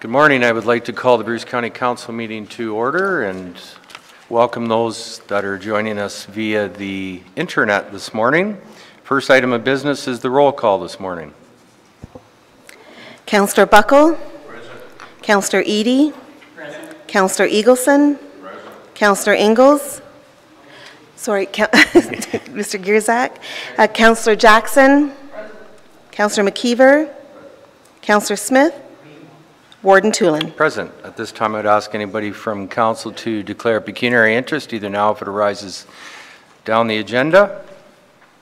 Good morning. I would like to call the Bruce County Council meeting to order and welcome those that are joining us via the internet this morning. First item of business is the roll call this morning. Councillor Buckle. Present. Councillor Eady. Present. Councillor Eagleson. Present. Councillor Ingalls. Sorry, Mr. Gierzak. Councillor Jackson. Present. Councillor McKeever. Councillor Smith. Warden Tulin. Present. At this time, I'd ask anybody from council to declare pecuniary interest, either now if it arises down the agenda.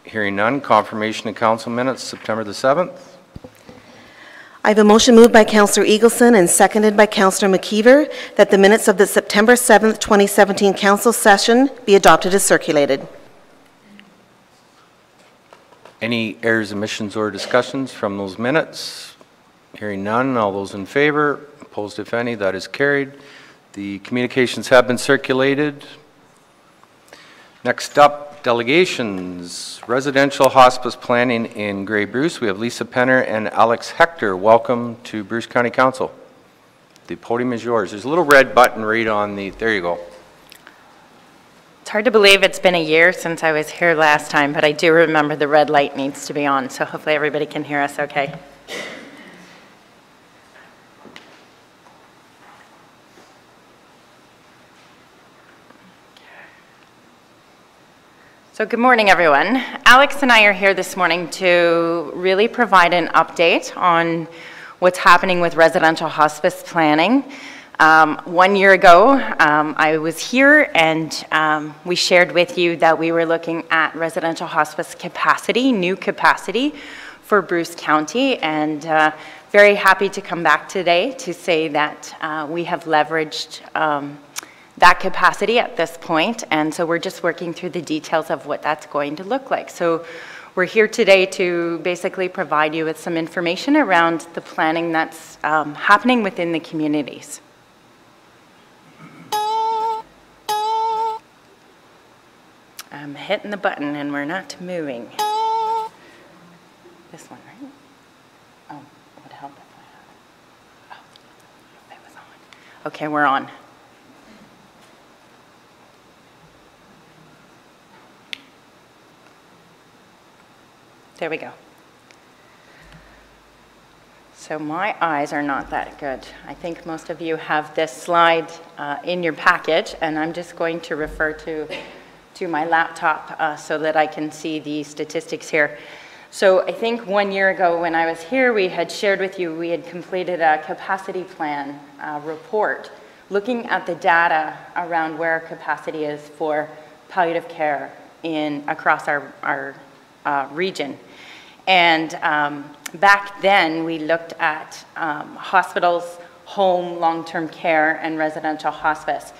Hearing none, confirmation of council minutes, September the 7th. I have a motion moved by Councillor Eagleson and seconded by Councillor McKeever that the minutes of the September 7th, 2017 council session be adopted as circulated. Any errors, omissions, or discussions from those minutes? Hearing none, all those in favor, opposed if any, that is carried. The communications have been circulated. Next up, delegations. Residential hospice planning in Grey Bruce. We have Lisa Penner and Alex Hector. Welcome to Bruce County Council. The podium is yours. There's a little red button right on the, there you go. It's hard to believe it's been a year since I was here last time, but I do remember the red light needs to be on, so hopefully everybody can hear us okay. So good morning, everyone. Alex and I are here this morning to really provide an update on what's happening with residential hospice planning. 1 year ago, I was here and we shared with you that we were looking at residential hospice capacity, new capacity for Bruce County, and very happy to come back today to say that we have leveraged that capacity at this point, and so we're just working through the details of what that's going to look like. So we're here today to basically provide you with some information around the planning that's happening within the communities. I'm hitting the button and we're not moving. This one, right? Oh, it would help if I had it. Oh, it was on. Okay, we're on. There we go. So my eyes are not that good. I think most of you have this slide in your package, and I'm just going to refer to my laptop so that I can see the statistics here. So I think 1 year ago when I was here, we had shared with you, we had completed a capacity plan report looking at the data around where capacity is for palliative care across our region. And back then, we looked at hospitals, home, long-term care, and residential hospice.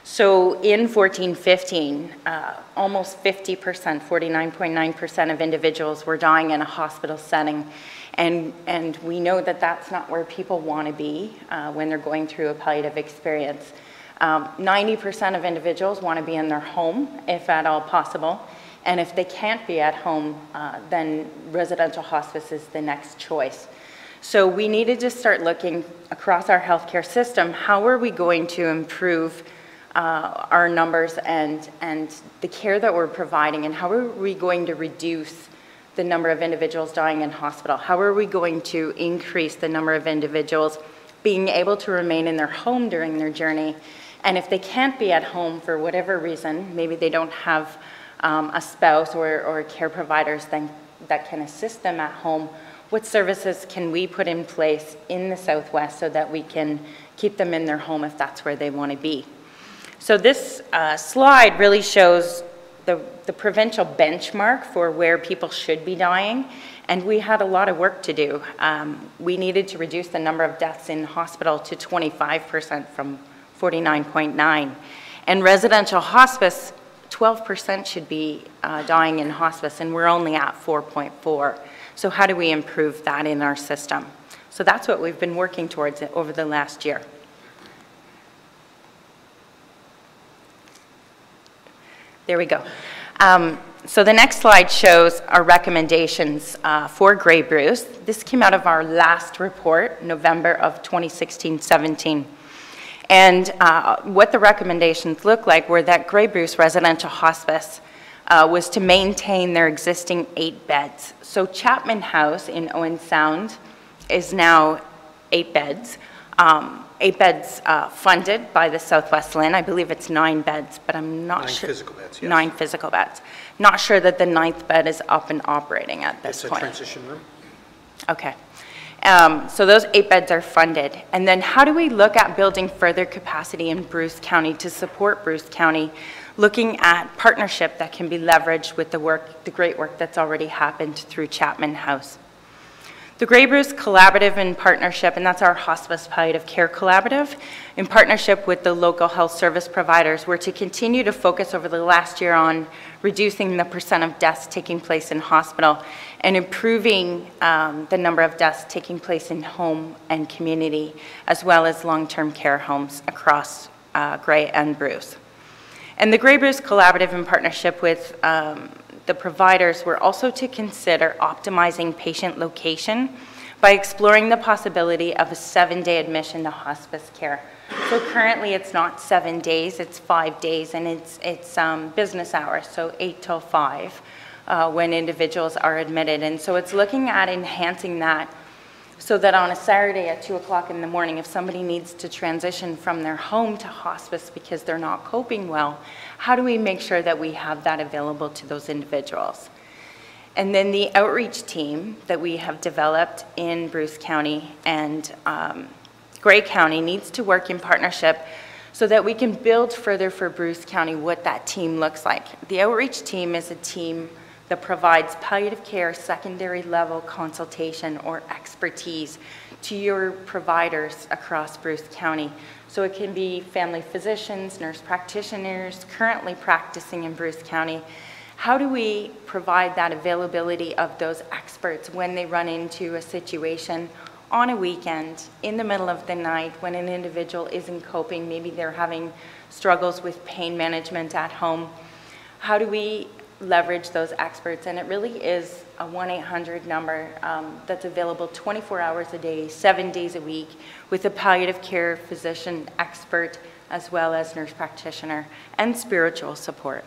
So in 14-15, almost 50%, 49.9% of individuals were dying in a hospital setting. And we know that that's not where people want to be when they're going through a palliative experience. 90% of individuals want to be in their home, if at all possible. And if they can't be at home, then residential hospice is the next choice. So we needed to start looking across our healthcare system, how are we going to improve our numbers and the care that we're providing, and how are we going to reduce the number of individuals dying in hospital? How are we going to increase the number of individuals being able to remain in their home during their journey? And if they can't be at home for whatever reason, maybe they don't have a spouse or care providers that can assist them at home, what services can we put in place in the Southwest so that we can keep them in their home if that's where they want to be? So this slide really shows the provincial benchmark for where people should be dying, and we had a lot of work to do. We needed to reduce the number of deaths in hospital to 25% from 49.9. And residential hospice, 12% should be dying in hospice, and we're only at 4.4. So how do we improve that in our system? So that's what we've been working towards over the last year. There we go. So the next slide shows our recommendations for Grey Bruce. This came out of our last report, November of 2016-17. And what the recommendations look like were that Grey Bruce Residential Hospice was to maintain their existing 8 beds. So Chapman House in Owen Sound is now 8 beds. 8 beds funded by the Southwest LHIN. I believe it's 9 beds, but I'm not sure. 9 physical beds, yes. 9 physical beds. Not sure that the 9th bed is up and operating at this point. It's a transition room. Okay. So those 8 beds are funded. And then how do we look at building further capacity in Bruce County to support Bruce County, looking at partnership that can be leveraged with the great work that's already happened through Chapman House? The Grey Bruce Collaborative in partnership, and that's our Hospice Palliative Care Collaborative, in partnership with the local health service providers, were to continue to focus over the last year on reducing the % of deaths taking place in hospital and improving the number of deaths taking place in home and community, as well as long-term care homes across Grey and Bruce. And the Grey Bruce Collaborative in partnership with the providers were also to consider optimizing patient location by exploring the possibility of a 7-day admission to hospice care. So currently it's not 7 days, it's 5 days, and it's business hours, so 8 till 5 when individuals are admitted. And so it's looking at enhancing that so that on a Saturday at 2 o'clock in the morning, if somebody needs to transition from their home to hospice because they're not coping well, how do we make sure that we have that available to those individuals? And then the outreach team that we have developed in Bruce County and Grey County needs to work in partnership so that we can build further for Bruce County what that team looks like. The outreach team is a team that provides palliative care secondary level consultation or expertise to your providers across Bruce County. So it can be family physicians, nurse practitioners currently practicing in Bruce County. How do we provide that availability of those experts when they run into a situation on a weekend, in the middle of the night, when an individual isn't coping, maybe they're having struggles with pain management at home? How do we leverage those experts? And it really is a 1-800 number that's available 24 hours a day, 7 days a week, with a palliative care physician expert as well as nurse practitioner and spiritual support.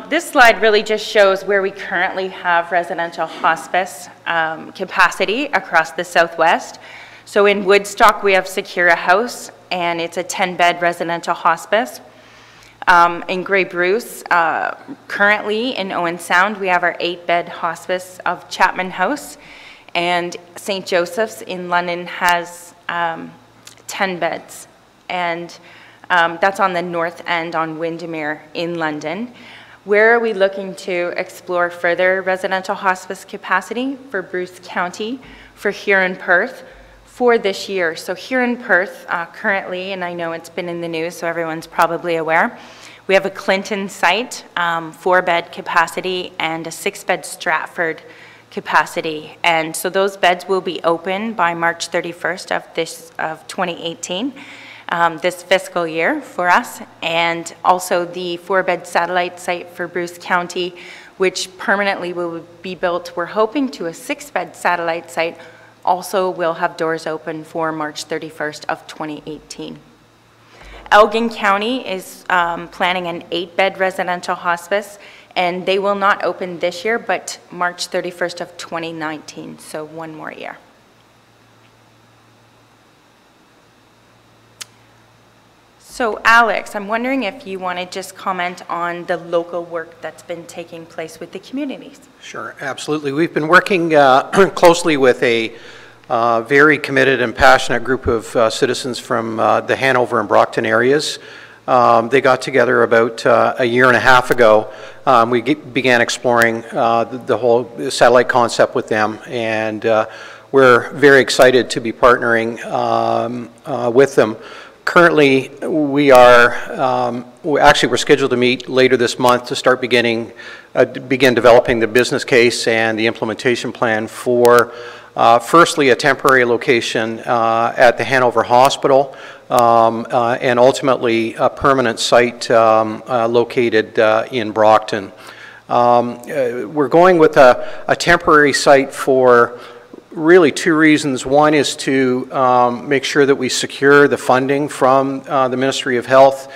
This slide really just shows where we currently have residential hospice capacity across the Southwest. So in Woodstock, we have Secura House, and it's a 10-bed residential hospice. In Grey Bruce, currently in Owen Sound, we have our 8-bed hospice of Chapman House, and St. Joseph's in London has 10 beds, and that's on the north end on Windermere in London. Where are we looking to explore further residential hospice capacity for Bruce County, for here in Perth, for this year? So here in Perth, currently, and I know it's been in the news, so everyone's probably aware, we have a Clinton site, 4-bed capacity, and a 6-bed Stratford capacity. And so those beds will be open by March 31st of 2018, this fiscal year for us. And also the 4-bed satellite site for Bruce County, which permanently will be built, we're hoping, to a 6-bed satellite site, also will have doors open for March 31st of 2018. Elgin County is planning an 8-bed residential hospice, and they will not open this year, but March 31st of 2019, so 1 more year. So Alex, I'm wondering if you want to just comment on the local work that's been taking place with the communities. Sure, absolutely. We've been working closely with a very committed and passionate group of citizens from the Hanover and Brockton areas. They got together about a year and a half ago. We began exploring the whole satellite concept with them, and we're very excited to be partnering with them. Currently, we're scheduled to meet later this month to start begin developing the business case and the implementation plan for Firstly, a temporary location at the Hanover Hospital, and ultimately a permanent site located in Brockton. We're going with a temporary site for really two reasons. One is to make sure that we secure the funding from the Ministry of Health.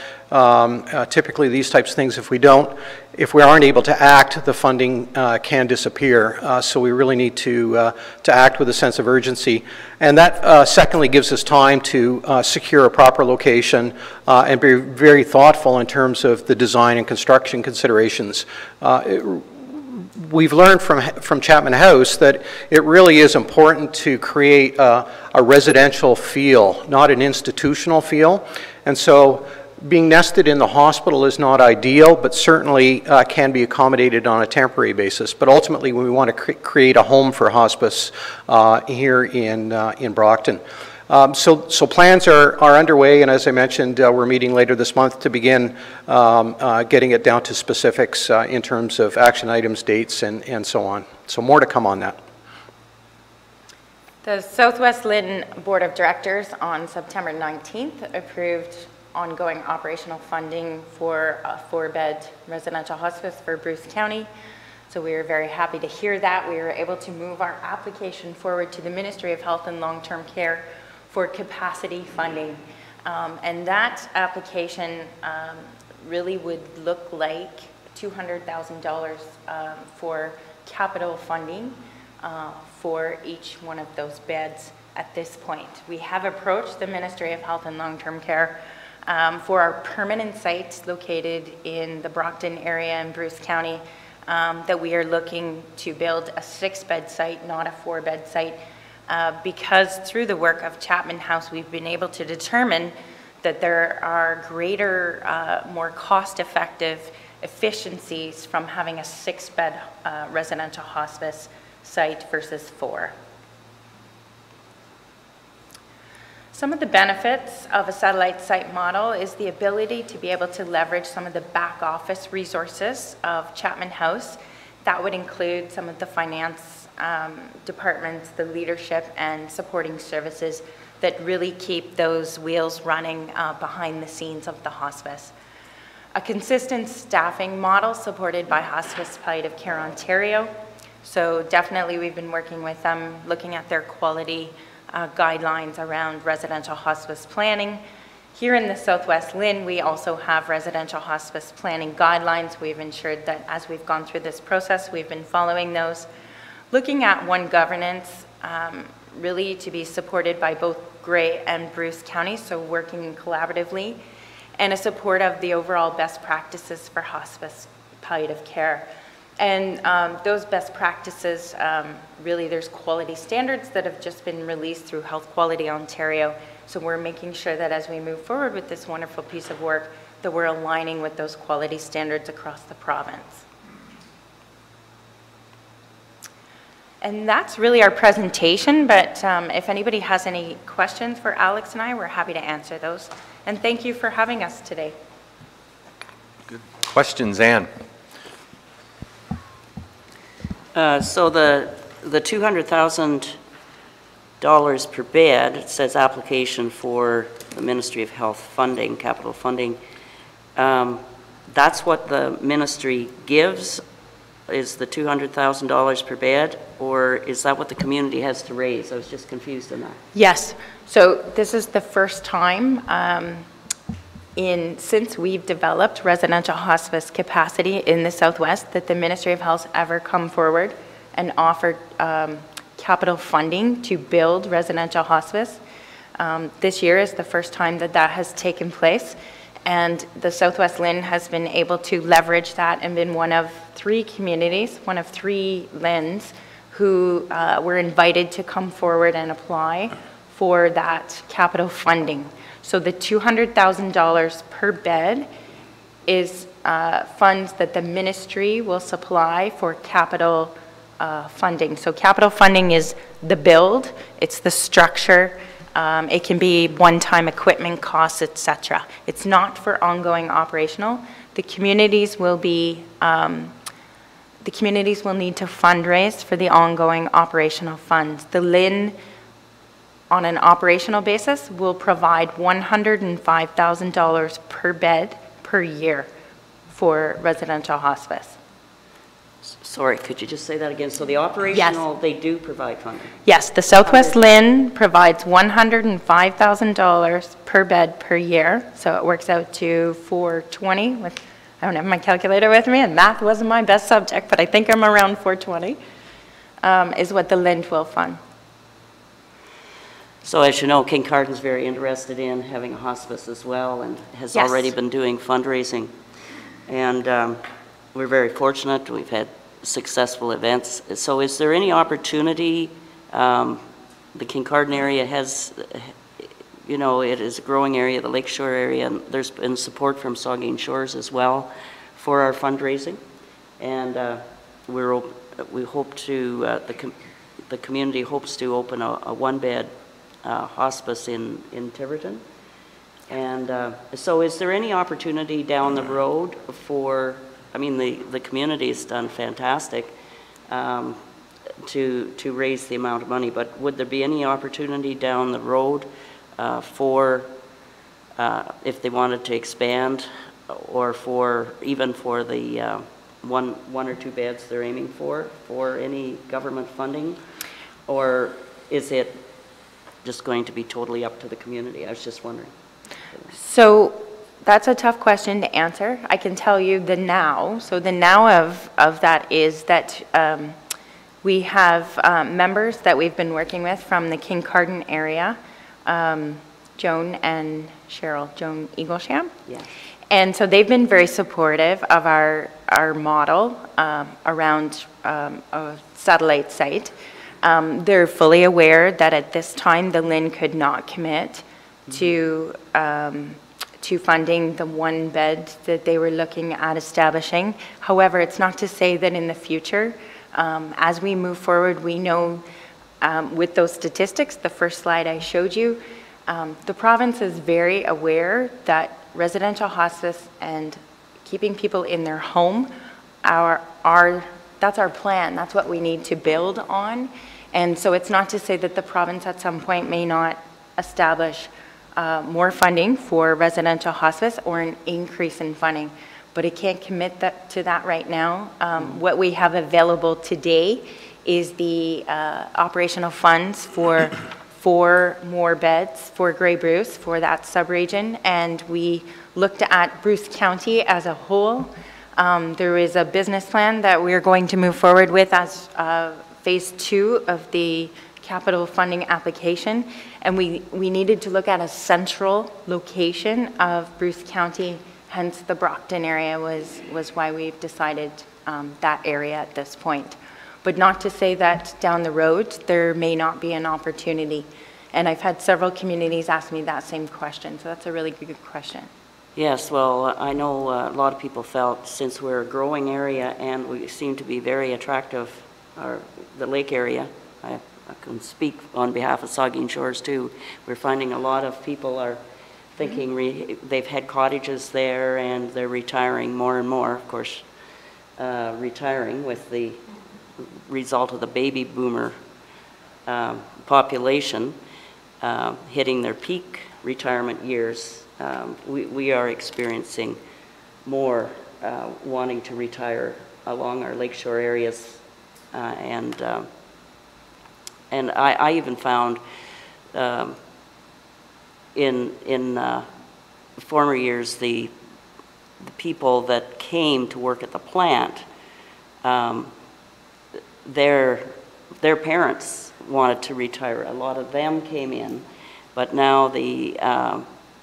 Typically these types of things, if we aren't able to act, the funding can disappear. So we really need to act with a sense of urgency. And that secondly gives us time to secure a proper location and be very thoughtful in terms of the design and construction considerations. We've learned from Chapman House that it really is important to create a residential feel, not an institutional feel. And so being nested in the hospital is not ideal, but certainly can be accommodated on a temporary basis. But ultimately, we want to create a home for hospice here in Brockton. So plans are underway, and as I mentioned, we're meeting later this month to begin getting it down to specifics in terms of action items, dates, and so on. So more to come on that. The Southwest Lynn Board of Directors on September 19th approved ongoing operational funding for a 4-bed residential hospice for Bruce County. So we are very happy to hear that. We were able to move our application forward to the Ministry of Health and Long-Term Care for capacity funding. And that application really would look like $200,000 for capital funding for each one of those beds at this point. We have approached the Ministry of Health and Long-Term Care for our permanent sites located in the Brockton area and Bruce County, that we are looking to build a 6-bed site, not a 4-bed site, because through the work of Chapman House, we've been able to determine that there are greater, more cost-effective efficiencies from having a 6-bed residential hospice site versus 4. Some of the benefits of a satellite site model is the ability to be able to leverage some of the back office resources of Chapman House. That would include some of the finance departments, the leadership and supporting services that really keep those wheels running behind the scenes of the hospice. A consistent staffing model supported by Hospice Palliative Care Ontario. So definitely we've been working with them, looking at their quality guidelines around residential hospice planning. Here in the Southwest Lynn, we also have residential hospice planning guidelines. We've ensured that as we've gone through this process, we've been following those. Looking at one governance, really to be supported by both Grey and Bruce County, so working collaboratively, and a support of the overall best practices for hospice palliative care. And those best practices, really there's quality standards that have just been released through Health Quality Ontario. So we're making sure that as we move forward with this wonderful piece of work, that we're aligning with those quality standards across the province. And that's really our presentation, but if anybody has any questions for Alex and I, we're happy to answer those. And thank you for having us today. Good questions, Anne. So the $200,000 per bed, it says application for the Ministry of Health funding, capital funding. That's what the ministry gives, is the $200,000 per bed, or is that what the community has to raise? I was just confused on that. Yes. So this is the first time since we've developed residential hospice capacity in the Southwest that the Ministry of Health ever come forward and offered capital funding to build residential hospice. This year is the first time that that has taken place, and the Southwest Lynn has been able to leverage that and been one of 3 communities, one of 3 Lynns who were invited to come forward and apply for that capital funding. So the $200,000 per bed is funds that the ministry will supply for capital funding. So capital funding is the build, it's the structure, it can be one-time equipment costs, etc. It's not for ongoing operational. The communities will be the communities will need to fundraise for the ongoing operational funds. The LHIN, on an operational basis, will provide $105,000 per bed per year for residential hospice. Sorry, could you just say that again? So the operational, they do provide funding? Yes, the Southwest LHIN provides $105,000 per bed per year, so it works out to $420 with, I don't have my calculator with me, and math wasn't my best subject, but I think I'm around $420, is what the LHIN will fund. So as you know, Kincardin's very interested in having a hospice as well, and has Yes. already been doing fundraising. And we're very fortunate. We've had successful events. So is there any opportunity, the Kincardine area has, you know, it is a growing area, the Lakeshore area, and there's been support from Saugeen Shores as well for our fundraising. And we hope to, the community hopes to open a one-bed hospice in Tiverton. And so is there any opportunity down the road for, I mean, the community has done fantastic to raise the amount of money, but would there be any opportunity down the road for, if they wanted to expand, or for, even for the one or two beds they're aiming for any government funding? Or is it just going to be totally up to the community? I was just wondering. So that's a tough question to answer. I can tell you the now. So the now of that is that we have members that we've been working with from the Kincardine area, Joan and Cheryl, Joan Eaglesham. Yeah. And so they've been very supportive of our model around a satellite site. They're fully aware that at this time the LHIN could not commit to funding the one bed that they were looking at establishing. However, it's not to say that in the future, as we move forward, we know with those statistics, the first slide I showed you, the province is very aware that residential hospice and keeping people in their home that's our plan. That's what we need to build on. And so it's not to say that the province at some point may not establish more funding for residential hospice or an increase in funding, but it can't commit to that right now. What we have available today is the operational funds for 4 more beds for Grey Bruce for that subregion, and we looked at Bruce County as a whole. There is a business plan that we're going to move forward with as phase 2 of the capital funding application, and we needed to look at a central location of Bruce County, hence the Brockton area was why we've decided that area at this point. But not to say that down the road there may not be an opportunity. And I've had several communities ask me that same question, so that's a really good question. Yes, well, I know a lot of people felt, since we're a growing area and we seem to be very attractive, the lake area, I can speak on behalf of Saugeen Shores too, we're finding a lot of people are thinking they've had cottages there and they're retiring more and more, of course, retiring with the result of the baby boomer population hitting their peak retirement years. We are experiencing more wanting to retire along our lakeshore areas, and I even found in former years the people that came to work at the plant, their parents wanted to retire. A lot of them came in, but now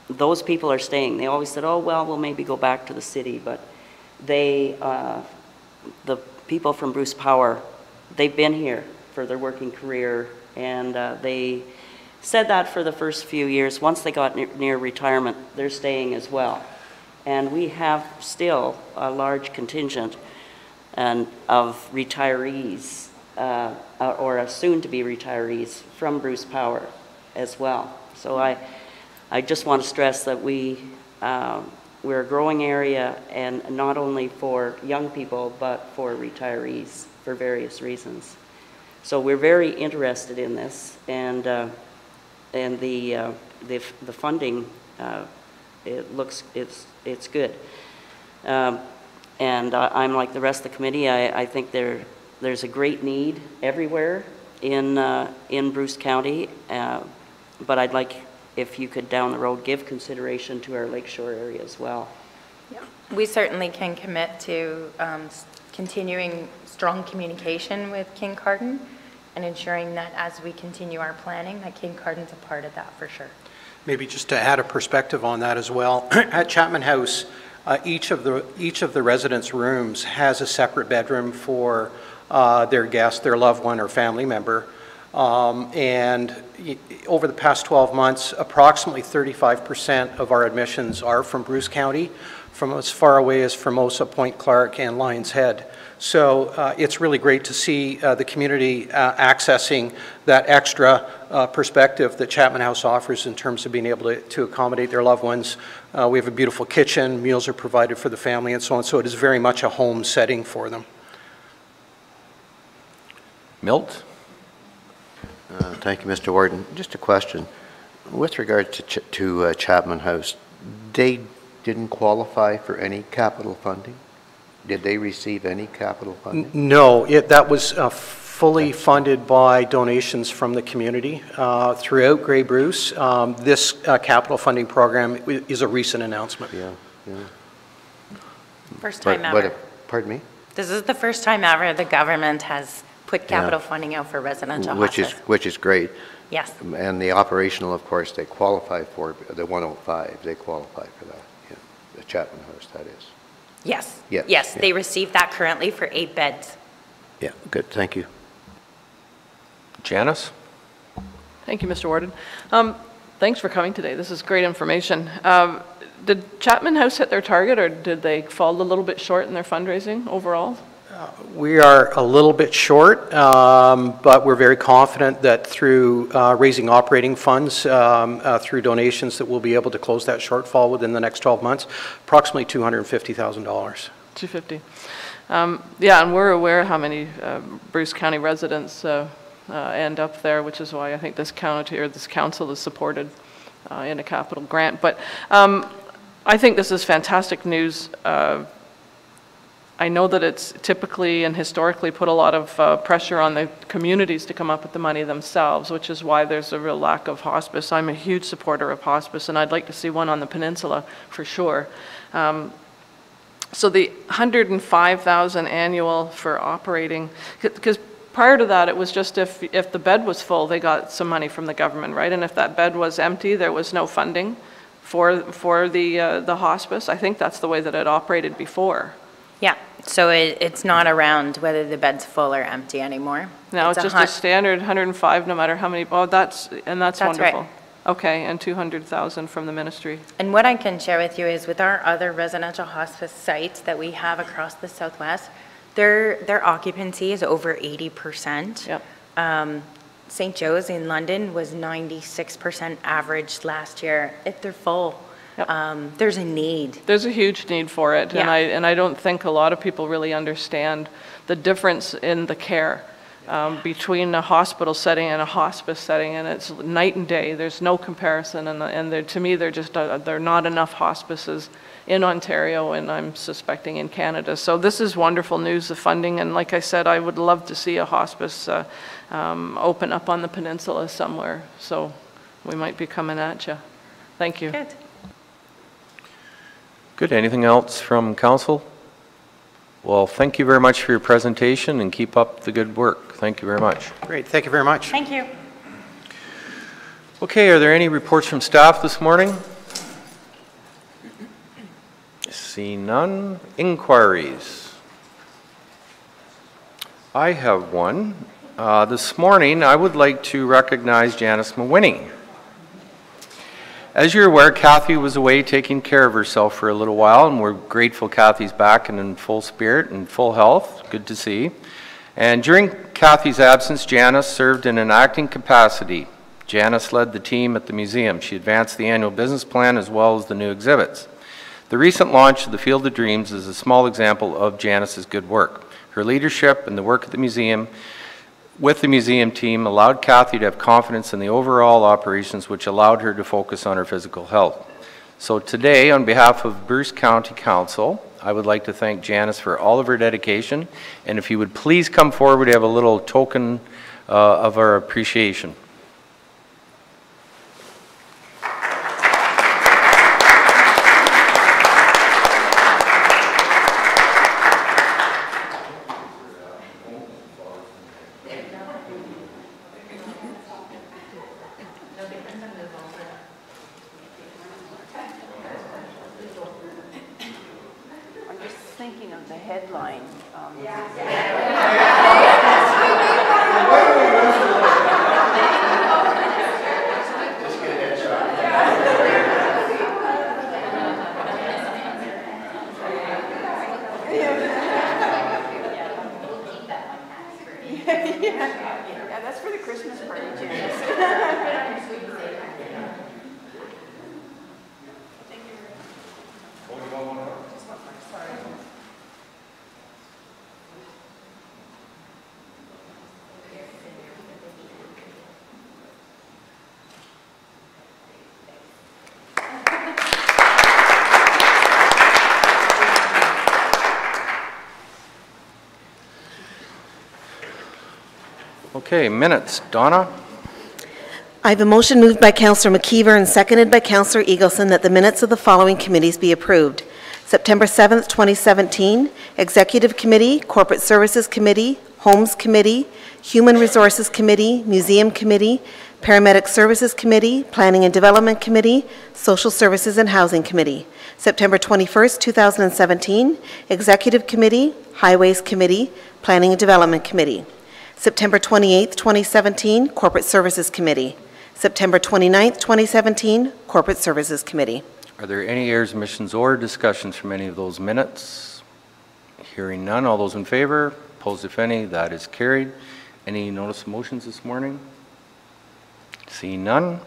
those people are staying. They always said, oh, well, we'll maybe go back to the city, but the people from Bruce Power, they've been here for their working career, and they said that for the first few years. Once they got near retirement, they're staying as well. And we have still a large contingent of retirees, or soon-to-be retirees from Bruce Power as well. So I just want to stress that we we're a growing area, and not only for young people, but for retirees for various reasons. So we're very interested in this, and the funding, it's good. And I'm like the rest of the committee. I think there's a great need everywhere in Bruce County, but I'd like, if you could down the road give consideration to our lakeshore area as well. Yeah. We certainly can commit to continuing strong communication with Kincardine and ensuring that as we continue our planning, that Kincardines a part of that for sure. Maybe just to add a perspective on that as well, at Chapman House, each of the residents' rooms has a separate bedroom for their guest, their loved one or family member. And over the past 12 months, approximately 35% of our admissions are from Bruce County, from as far away as Formosa, Point Clark, and Lions Head. So it's really great to see the community accessing that extra perspective that Chapman House offers in terms of being able to accommodate their loved ones. We have a beautiful kitchen, meals are provided for the family, and so on. So it is very much a home setting for them. Milt? Thank you, Mr. Warden. Just a question. With regard to Chapman House, they didn't qualify for any capital funding? Did they receive any capital funding? No, that was fully funded by donations from the community throughout Grey Bruce. This capital funding program is a recent announcement. Yeah. First time ever. Pardon me? This is the first time ever the government has put capital funding out for residential hospice. Which is great. Yes. And the operational, of course, they qualify for the 105. They qualify for that. Yeah. The Chapman House, that is. Yes. Yes. Yes, Yeah. they received that currently for 8 beds. Yeah, good. Thank you. Janice? Thank you, Mr. Warden. Thanks for coming today. This is great information. Did Chapman House hit their target, or did they fall a little bit short in their fundraising overall? We are a little bit short, but we're very confident that through raising operating funds, through donations, that we'll be able to close that shortfall within the next 12 months, approximately $250,000. $250,000. Yeah, and we're aware how many Bruce County residents end up there, which is why I think this county or this council is supported in a capital grant. But I think this is fantastic news. I know that it's typically and historically put a lot of pressure on the communities to come up with the money themselves, which is why there's a real lack of hospice. I'm a huge supporter of hospice, and I'd like to see one on the peninsula for sure. So the $105,000 annual for operating, because prior to that, it was just if the bed was full, they got some money from the government, right? And if that bed was empty, there was no funding for the hospice. I think that's the way that it operated before. Yeah, so it's not around whether the bed's full or empty anymore. No, it's just a standard 105, no matter how many. Oh, that's wonderful. Right. Okay, and 200,000 from the ministry. And what I can share with you is with our other residential hospice sites that we have across the Southwest, their occupancy is over 80%. Yep. St. Joe's in London was 96% average last year. If they're full, Yep. there's a need. There's a huge need for it, Yeah. and I don't think a lot of people really understand the difference in the care between a hospital setting and a hospice setting, and it's night and day. There's no comparison, and to me, there are not enough hospices in Ontario, and I'm suspecting in Canada. So this is wonderful news, the funding, and like I said, I would love to see a hospice open up on the peninsula somewhere. So we might be coming at you. Thank you. Good. Good. Anything else from council? Well, thank you very much for your presentation, and keep up the good work. Thank you very much. Great. Thank you very much. Thank you. Okay, are there any reports from staff this morning? See none. Inquiries. I have one. This morning, I would like to recognize Janice Mawhinney. As you're aware, Kathy was away taking care of herself for a little while, and we're grateful Kathy's back and in full spirit and full health. Good to see. And during Kathy's absence, Janice served in an acting capacity. Janice led the team at the museum. She advanced the annual business plan as well as the new exhibits. The recent launch of the Field of Dreams is a small example of Janice's good work. Her leadership and the work at the museum with the museum team allowed Kathy to have confidence in the overall operations, which allowed her to focus on her physical health. So today, on behalf of Bruce County Council, I would like to thank Janice for all of her dedication, and if you would please come forward, we have a little token of our appreciation. I'm just thinking of the headline. Yeah, that's for the Christmas party, Janice. Okay, minutes. Donna? I have a motion moved by Councillor McKeever and seconded by Councillor Eagleson that the minutes of the following committees be approved. September 7th, 2017, Executive Committee, Corporate Services Committee, Homes Committee, Human Resources Committee, Museum Committee, Paramedic Services Committee, Planning and Development Committee, Social Services and Housing Committee. September 21st, 2017, Executive Committee, Highways Committee, Planning and Development Committee. September 28th, 2017, Corporate Services Committee. September 29th, 2017, Corporate Services Committee. Are there any errors, omissions, or discussions from any of those minutes? Hearing none, all those in favor? Opposed, if any? That is carried. Any notice of motions this morning? Seeing none.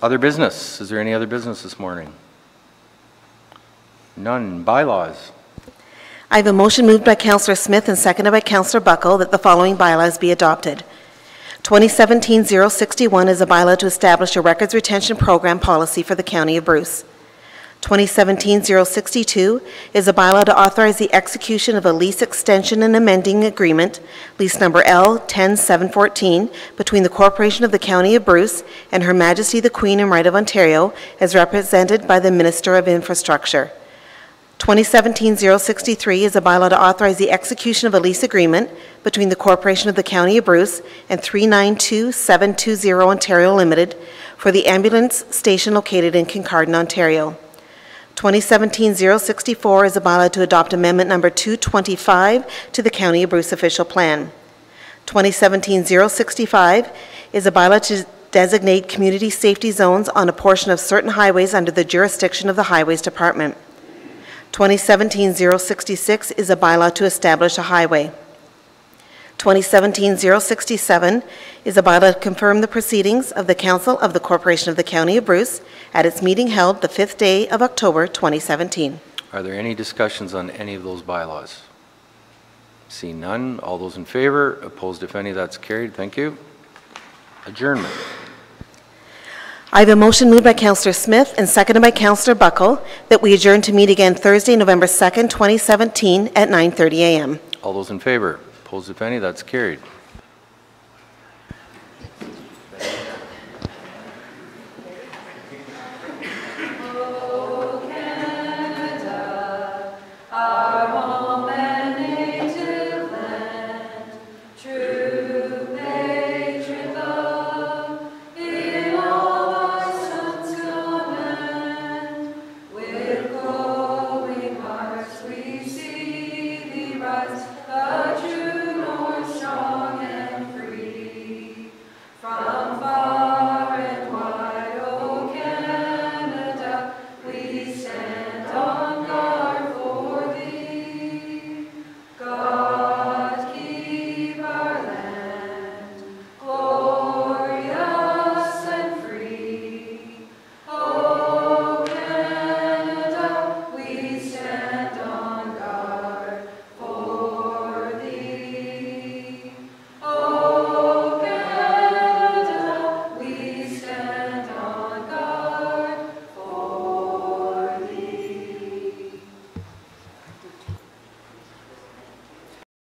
Other business. Is there any other business this morning? None. Bylaws. I have a motion moved by Councillor Smith and seconded by Councillor Buckle that the following bylaws be adopted. 2017-061 is a bylaw to establish a records retention program policy for the County of Bruce. 2017-062 is a bylaw to authorize the execution of a lease extension and amending agreement, lease number L10714, between the Corporation of the County of Bruce and Her Majesty the Queen and Right of Ontario, as represented by the Minister of Infrastructure. 2017-063 is a bylaw to authorize the execution of a lease agreement between the Corporation of the County of Bruce and 392720 Ontario Limited for the ambulance station located in Kincardine, Ontario. 2017-064 is a bylaw to adopt amendment number 225 to the County of Bruce official plan. 2017-065 is a bylaw to designate community safety zones on a portion of certain highways under the jurisdiction of the Highways Department. 2017-066 is a bylaw to establish a highway. 2017-067 is a bylaw to confirm the proceedings of the Council of the Corporation of the County of Bruce at its meeting held the 5th day of October 2017. Are there any discussions on any of those bylaws? Seeing none, all those in favor, opposed if any, that's carried. Thank you. Adjournment. I have a motion moved by Councillor Smith and seconded by Councillor Buckle that we adjourn to meet again Thursday, November 2nd, 2017 at 9:30 a.m. All those in favor, opposed if any, that's carried.